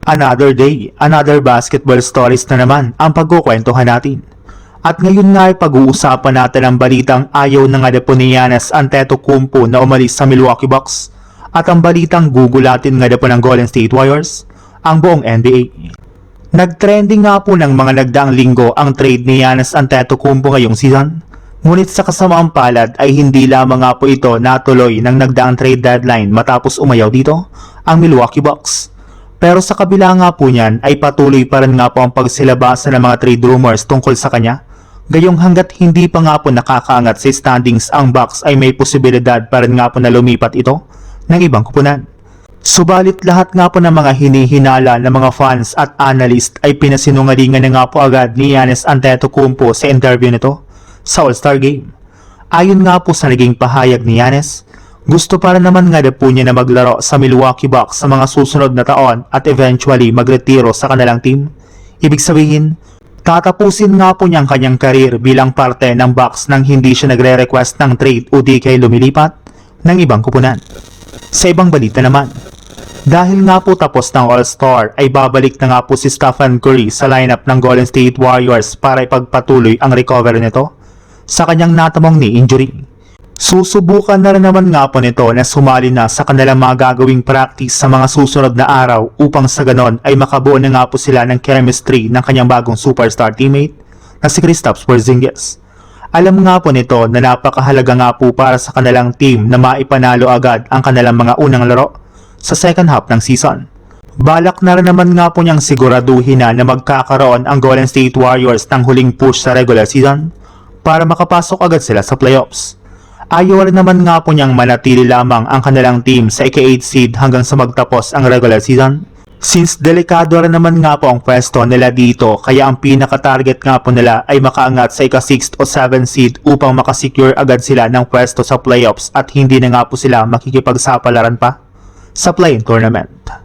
Another day, another basketball stories na naman ang pagkukwentuhan natin. At ngayon nga ay pag-uusapan natin ang balitang ayaw na nga po ni Giannis Antetokounmpo na umalis sa Milwaukee Bucks at ang balitang gugulatin nga po ng Golden State Warriors ang buong NBA. Nagtrending nga po ng mga nagdaang linggo ang trade ni Giannis Antetokounmpo ngayong season. Ngunit sa kasamaang palad ay hindi lamang nga po ito natuloy ng nagdaang trade deadline matapos umayaw dito ang Milwaukee Bucks. Pero sa kabila nga po niyan ay patuloy pa rin nga po ang pagsilabasan ng mga trade rumors tungkol sa kanya. Gayong hanggat hindi pa nga po nakakaangat sa standings ang Bucks ay may posibilidad pa rin nga po na lumipat ito ng ibang kupunan. Subalit lahat nga po ng mga hinihinala ng mga fans at analyst ay pinasinungalingan na nga po agad ni Giannis Antetokounmpo sa interview nito sa All-Star Game. Ayon nga po sa naging pahayag ni Giannis, gusto para naman nga po niya na maglaro sa Milwaukee Bucks sa mga susunod na taon at eventually magretiro sa kanilang team. Ibig sabihin, tatapusin nga po niya ang kanyang karir bilang parte ng Bucks nang hindi siya nagre-request ng trade o di kay lumilipat ng ibang kupunan. Sa ibang balita naman, dahil nga po tapos ng All-Star ay babalik na nga po si Stephen Curry sa lineup ng Golden State Warriors para ipagpatuloy ang recovery nito sa kanyang natamong knee injury. Susubukan na rin naman nga po nito na sumali na sa kanilang mga gagawing practice sa mga susunod na araw upang sa ganon ay makabuo na nga po sila ng chemistry ng kanyang bagong superstar teammate na si Kristaps Porzingis. Alam nga po nito na napakahalaga nga po para sa kanilang team na maipanalo agad ang kanilang mga unang laro sa second half ng season. Balak na rin naman nga po niyang siguraduhin na magkakaroon ang Golden State Warriors ng huling push sa regular season para makapasok agad sila sa playoffs. Ayaw rin naman nga po niyang manatili lamang ang kanilang team sa ika-8 seed hanggang sa magtapos ang regular season. Since delikado rin naman nga po ang pwesto nila dito kaya ang pinaka-target nga po nila ay makaangat sa ika-6 o 7 seed upang makasecure agad sila ng pwesto sa playoffs at hindi na nga po sila makikipagsapalaran pa sa play-in tournament.